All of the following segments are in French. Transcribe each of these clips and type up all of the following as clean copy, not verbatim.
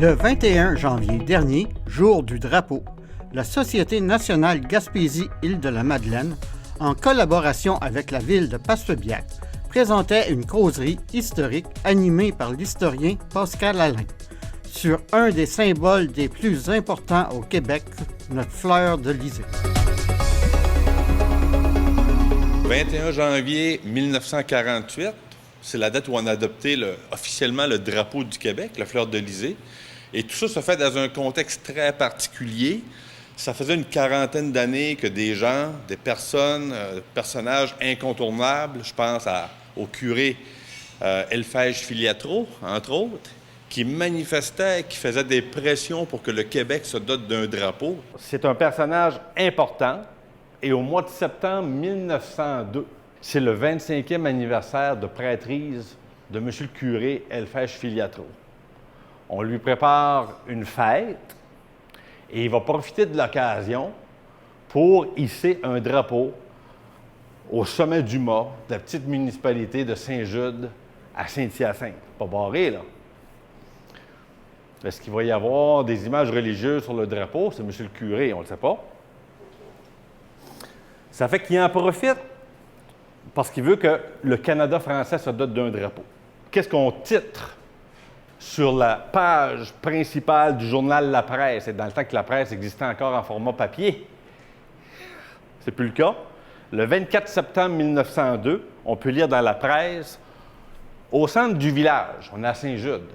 Le 21 janvier dernier, jour du drapeau, la Société nationale Gaspésie-Île-de-la-Madeleine, en collaboration avec la ville de Passebbiac, présentait une causerie historique animée par l'historien Pascal Alain sur un des symboles des plus importants au Québec, notre fleur de lysée. 21 janvier 1948, c'est la date où on a adopté officiellement le drapeau du Québec, la fleur de lysée. Et tout ça se fait dans un contexte très particulier. Ça faisait une quarantaine d'années que des gens, des personnages incontournables, je pense au curé Elphège Filiatro, entre autres, qui manifestaient, qui faisaient des pressions pour que le Québec se dote d'un drapeau. C'est un personnage important. Et au mois de septembre 1902, c'est le 25e anniversaire de prêtrise de M. le curé Elphège Filiatro. On lui prépare une fête et il va profiter de l'occasion pour hisser un drapeau au sommet du mât de la petite municipalité de Saint-Jude à Saint-Hyacinthe. Pas barré, là. Est-ce qu'il va y avoir des images religieuses sur le drapeau? C'est M. le curé, on ne le sait pas. Ça fait qu'il en profite parce qu'il veut que le Canada français se dote d'un drapeau. Qu'est-ce qu'on titre sur la page principale du journal La Presse? Et dans le temps que la presse existait encore en format papier. C'est plus le cas. Le 24 septembre 1902, on peut lire dans la presse, au centre du village, on est à Saint-Jude,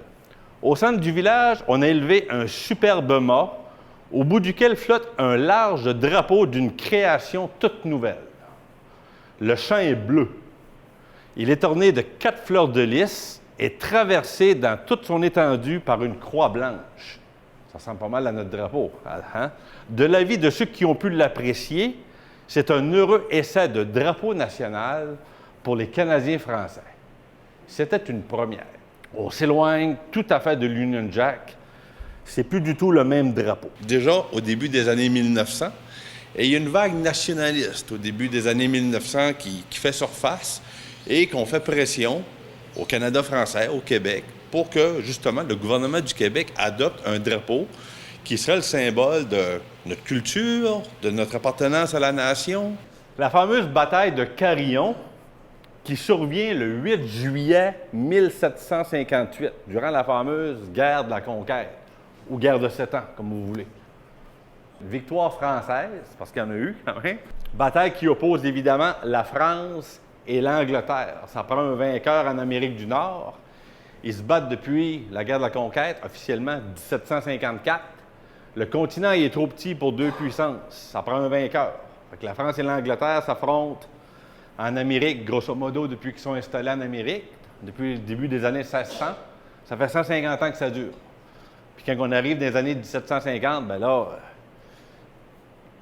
au centre du village, on a élevé un superbe mât au bout duquel flotte un large drapeau d'une création toute nouvelle. Le champ est bleu. Il est orné de 4 fleurs de lys et traversé dans toute son étendue par une croix blanche. Ça ressemble pas mal à notre drapeau. Hein? De l'avis de ceux qui ont pu l'apprécier, c'est un heureux essai de drapeau national pour les Canadiens français. C'était une première. On s'éloigne tout à fait de l'Union Jack. C'est plus du tout le même drapeau. Déjà, au début des années 1900, et il y a une vague nationaliste au début des années 1900 qui fait surface et qu'on fait pression au Canada français, au Québec, pour que, justement, le gouvernement du Québec adopte un drapeau qui serait le symbole de notre culture, de notre appartenance à la nation. La fameuse bataille de Carillon, qui survient le 8 juillet 1758, durant la fameuse guerre de la Conquête, ou guerre de 7 ans, comme vous voulez. Victoire française, parce qu'il y en a eu quand même. Bataille qui oppose évidemment la France et l'Angleterre. Ça prend un vainqueur en Amérique du Nord. Ils se battent depuis la guerre de la Conquête, officiellement 1754. Le continent est trop petit pour deux puissances. Ça prend un vainqueur. Fait que la France et l'Angleterre s'affrontent en Amérique, grosso modo, depuis qu'ils sont installés en Amérique, depuis le début des années 1600. Ça fait 150 ans que ça dure. Puis quand on arrive dans les années 1750, bien là,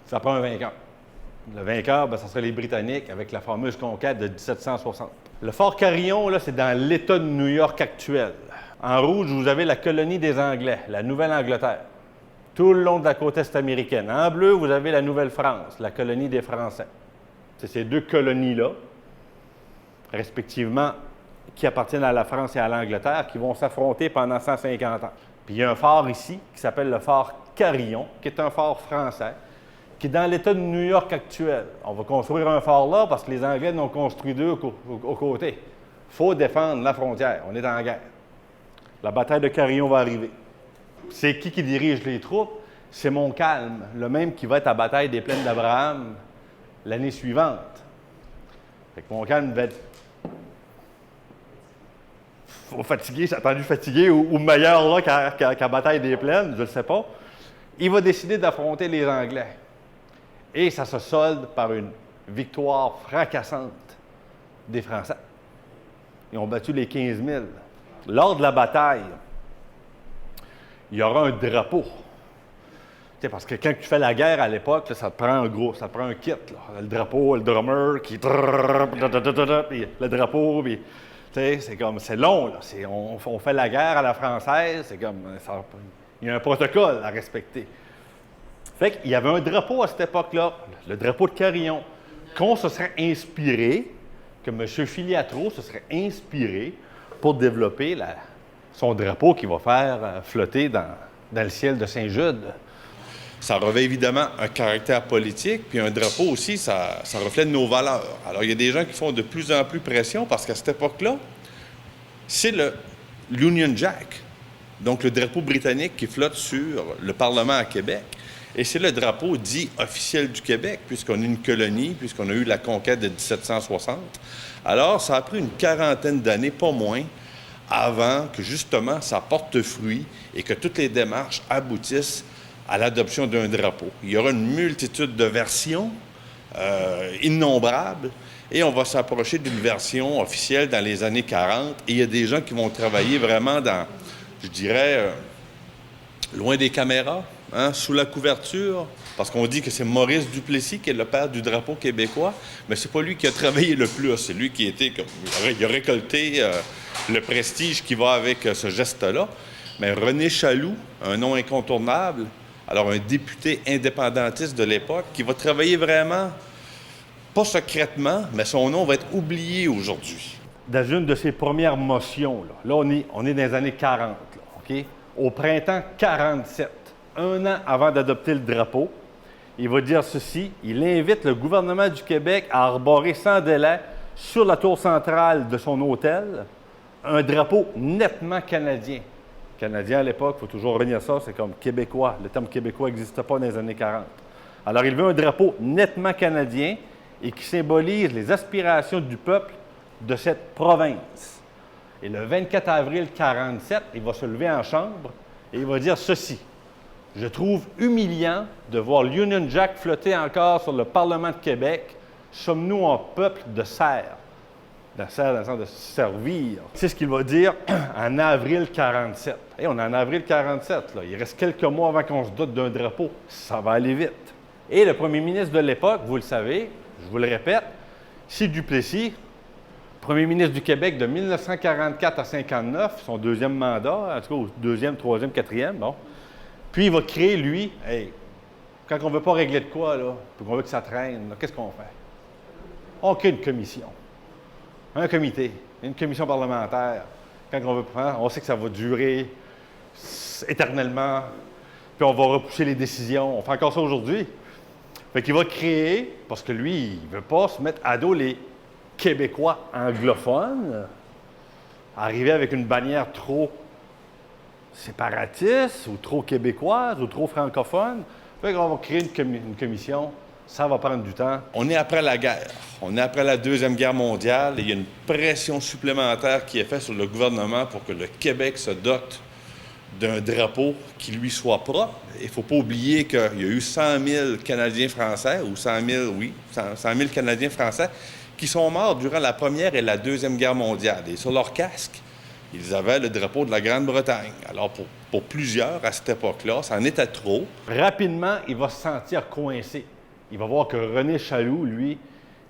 ça prend un vainqueur. Le vainqueur, bien, ça serait les Britanniques avec la fameuse conquête de 1760. Le fort Carillon, là, c'est dans l'État de New York actuel. En rouge, vous avez la colonie des Anglais, la Nouvelle-Angleterre, tout le long de la côte est américaine. En bleu, vous avez la Nouvelle-France, la colonie des Français. C'est ces deux colonies-là, respectivement, qui appartiennent à la France et à l'Angleterre, qui vont s'affronter pendant 150 ans. Puis il y a un fort ici qui s'appelle le fort Carillon, qui est un fort français, qui est dans l'État de New York actuel. On va construire un fort là parce que les Anglais en ont construit deux aux côtés. Il faut défendre la frontière. On est en guerre. La bataille de Carillon va arriver. C'est qui dirige les troupes? C'est Montcalm, le même qui va être à la bataille des Plaines d'Abraham l'année suivante. Fait que Montcalm va être fatigué, j'ai attendu fatigué, ou meilleur là qu'à bataille des Plaines, je ne sais pas. Il va décider d'affronter les Anglais. Et ça se solde par une victoire fracassante des Français. Ils ont battu les 15 000. Lors de la bataille, il y aura un drapeau. Tu sais, parce que quand tu fais la guerre à l'époque, là, ça te prend un kit. Là. Le drapeau, le drummer qui... Le drapeau, puis... C'est comme, c'est long, là. On fait la guerre à la française, c'est comme, il y a un protocole à respecter. Fait qu'il y avait un drapeau à cette époque-là, le drapeau de Carillon, qu'on se serait inspiré, que M. Filiatro se serait inspiré pour développer son drapeau qu'il va faire flotter dans le ciel de Saint-Jude. Ça revêt évidemment un caractère politique, puis un drapeau aussi, ça reflète nos valeurs. Alors, il y a des gens qui font de plus en plus pression parce qu'à cette époque-là, c'est l'Union Jack, donc le drapeau britannique qui flotte sur le Parlement à Québec. Et c'est le drapeau dit officiel du Québec, puisqu'on est une colonie, puisqu'on a eu la conquête de 1760. Alors, ça a pris une quarantaine d'années, pas moins, avant que justement ça porte fruit et que toutes les démarches aboutissent à l'adoption d'un drapeau. Il y aura une multitude de versions, innombrables, et on va s'approcher d'une version officielle dans les années 40. Et il y a des gens qui vont travailler vraiment dans, je dirais, loin des caméras, hein, sous la couverture, parce qu'on dit que c'est Maurice Duplessis qui est le père du drapeau québécois, mais c'est pas lui qui a travaillé le plus, c'est lui qui il a récolté le prestige qui va avec ce geste-là. Mais René Chaloux, un nom incontournable, alors un député indépendantiste de l'époque, qui va travailler vraiment, pas secrètement, mais son nom va être oublié aujourd'hui. Dans une de ses premières motions, là on est dans les années 40, là, OK? Au printemps 47, un an avant d'adopter le drapeau, il va dire ceci, il invite le gouvernement du Québec à arborer sans délai sur la tour centrale de son hôtel un drapeau nettement canadien. Canadien à l'époque, il faut toujours revenir à ça, c'est comme québécois. Le terme québécois n'existait pas dans les années 40. Alors, il veut un drapeau nettement canadien et qui symbolise les aspirations du peuple de cette province. Et le 24 avril 1947, il va se lever en chambre et il va dire ceci. Je trouve humiliant de voir l'Union Jack flotter encore sur le Parlement de Québec. Sommes-nous un peuple de serfs? De serfs dans le sens de servir. C'est ce qu'il va dire en avril 1947. Hey, on est en avril 1947, là. Il reste quelques mois avant qu'on se dote d'un drapeau. Ça va aller vite. Et le premier ministre de l'époque, vous le savez, je vous le répète, c'est Duplessis, premier ministre du Québec de 1944 à 1959, son deuxième mandat, en tout cas au deuxième, troisième, quatrième, bon. Puis il va créer, lui, hey, quand on ne veut pas régler de quoi, là, puis qu'on veut que ça traîne, qu'est-ce qu'on fait? On crée une commission, un comité, une commission parlementaire. Quand on veut prendre, on sait que ça va durer éternellement, puis on va repousser les décisions. On fait encore ça aujourd'hui. Fait qu'il va créer, parce que lui, il ne veut pas se mettre à dos les Québécois anglophones, arriver avec une bannière trop séparatiste ou trop québécoise ou trop francophone. Fait qu'on va créer une commission. Ça va prendre du temps. On est après la guerre. On est après la Deuxième Guerre mondiale et il y a une pression supplémentaire qui est faite sur le gouvernement pour que le Québec se dote d'un drapeau qui lui soit propre. Il ne faut pas oublier qu'il y a eu 100 000 Canadiens français, ou 100 000, oui, 100 000 Canadiens français qui sont morts durant la Première et la Deuxième Guerre mondiale. Et sur leur casque, ils avaient le drapeau de la Grande-Bretagne. Alors, pour plusieurs, à cette époque-là, ça en était trop. Rapidement, il va se sentir coincé. Il va voir que René Chaloux, lui,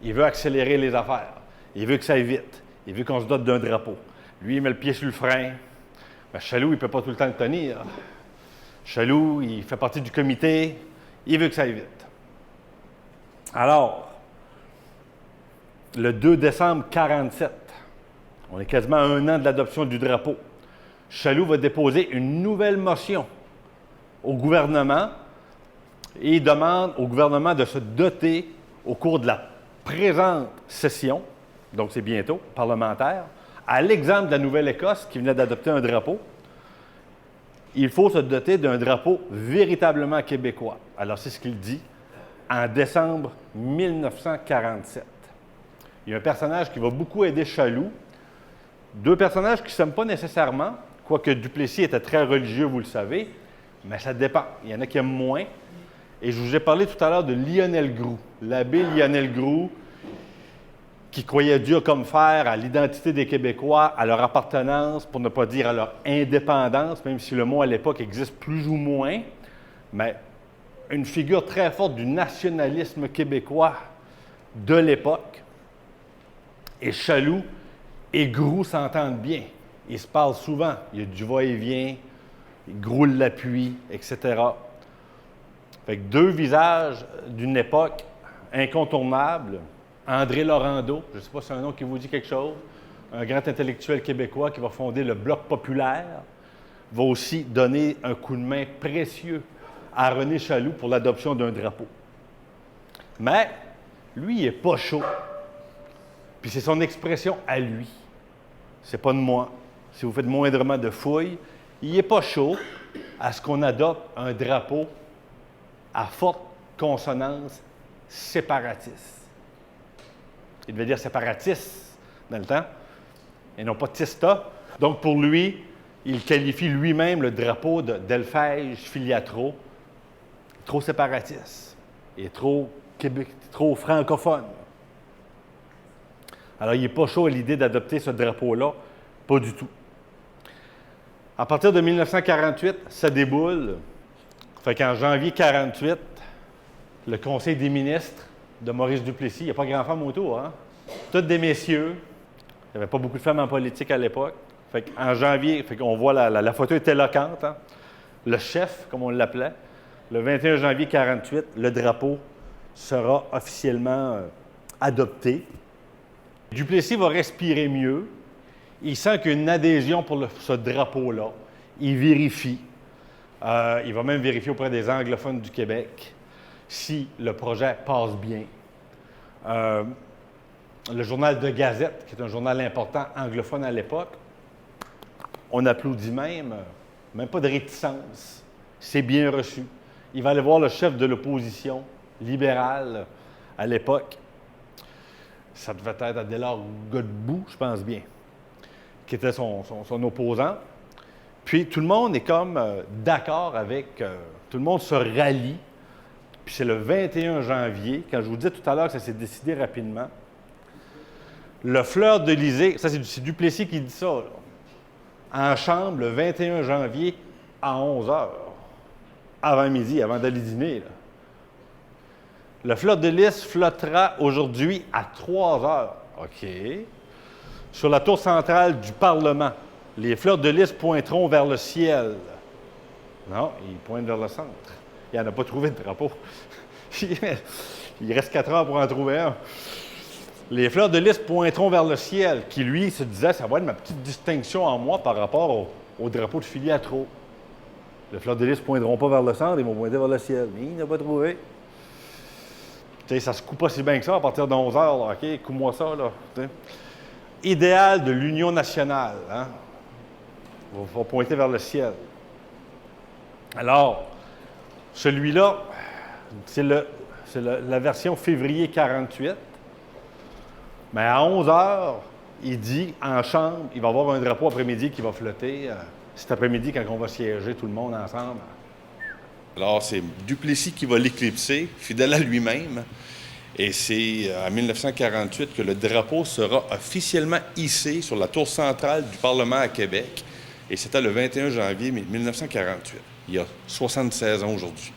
il veut accélérer les affaires. Il veut que ça aille vite. Il veut qu'on se dote d'un drapeau. Lui, il met le pied sur le frein. Mais Chaloux, il ne peut pas tout le temps le tenir. Chaloux, il fait partie du comité. Il veut que ça aille vite. Alors, le 2 décembre 1947, on est quasiment à un an de l'adoption du drapeau. Chaloux va déposer une nouvelle motion au gouvernement et il demande au gouvernement de se doter au cours de la présente session, donc c'est bientôt, parlementaire, à l'exemple de la Nouvelle-Écosse qui venait d'adopter un drapeau, il faut se doter d'un drapeau véritablement québécois. Alors c'est ce qu'il dit en décembre 1947. Il y a un personnage qui va beaucoup aider Chaloux, deux personnages qui ne s'aiment pas nécessairement, quoique Duplessis était très religieux, vous le savez, mais ça dépend. Il y en a qui aiment moins. Et je vous ai parlé tout à l'heure de Lionel Groulx, l'abbé Lionel Groulx, qui croyait dur comme fer à l'identité des Québécois, à leur appartenance, pour ne pas dire à leur indépendance, même si le mot à l'époque existe plus ou moins, mais une figure très forte du nationalisme québécois de l'époque. Et Chaloux et Groulx s'entendent bien. Ils se parlent souvent. Il y a du va-et-vient, Groulx l'appuie, etc. Fait que deux visages d'une époque incontournable. André Laurando, je ne sais pas si c'est un nom qui vous dit quelque chose. un grand intellectuel québécois qui va fonder le Bloc populaire, va aussi donner un coup de main précieux à René Chaloux pour l'adoption d'un drapeau. Mais lui, il n'est pas chaud. Puis c'est son expression à lui. C'est pas de moi. Si vous faites moindrement de fouilles, il n'est pas chaud à ce qu'on adopte un drapeau à forte consonance séparatiste. Il devait dire séparatiste dans le temps, et non pas tista. Donc pour lui, il qualifie lui-même le drapeau de Delphège-Filiatro trop séparatiste et trop francophone. Alors, il n'est pas chaud à l'idée d'adopter ce drapeau-là, pas du tout. À partir de 1948, ça déboule. Fait qu'en janvier 1948, le Conseil des ministres de Maurice Duplessis, il n'y a pas grand femme autour, hein? Toutes des messieurs. Il n'y avait pas beaucoup de femmes en politique à l'époque. Fait qu'en janvier, on voit la photo est éloquente, hein? Le chef, comme on l'appelait. Le 21 janvier 1948, le drapeau sera officiellement adopté. Duplessis va respirer mieux. Il sent qu'il y a une adhésion pour ce drapeau-là. Il vérifie. Il va même vérifier auprès des anglophones du Québec si le projet passe bien. Le journal de Gazette, qui est un journal important anglophone à l'époque, on applaudit même pas de réticence. C'est bien reçu. Il va aller voir le chef de l'opposition libérale à l'époque. Ça devait être Adélard Godbout, je pense bien, qui était son opposant. Puis tout le monde est comme d'accord avec... tout le monde se rallie. Puis c'est le 21 janvier, quand je vous disais tout à l'heure que ça s'est décidé rapidement, le Fleur de Lysée, ça c'est Duplessis qui dit ça, là, en chambre le 21 janvier à 11 h, avant midi, avant d'aller dîner. Là. Le Fleur de Lys flottera aujourd'hui à 3 h. OK. Sur la tour centrale du Parlement, les fleurs de lys pointeront vers le ciel. Non, ils pointent vers le centre. Il n'en a pas trouvé de drapeau. Il reste 4 heures pour en trouver un. Les fleurs de lys pointeront vers le ciel, qui, lui, se disait, ça va être ma petite distinction en moi par rapport au drapeau de Filiatro. Les fleurs de lys ne pointeront pas vers le centre, ils vont pointer vers le ciel. Mais il n'a pas trouvé. Tu sais, ça se coupe pas si bien que ça à partir de 11 heures, là, OK? Coupe-moi ça, là. T'sais. Idéal de l'Union nationale, hein? Va pointer vers le ciel. Alors, celui-là, c'est la version février 48. Mais à 11 h, il dit, en chambre, il va y avoir un drapeau après-midi qui va flotter. Cet après-midi, quand on va siéger tout le monde ensemble. Alors, c'est Duplessis qui va l'éclipser, fidèle à lui-même. Et c'est en 1948 que le drapeau sera officiellement hissé sur la tour centrale du Parlement à Québec. Et c'était le 21 janvier 1948, il y a 76 ans aujourd'hui.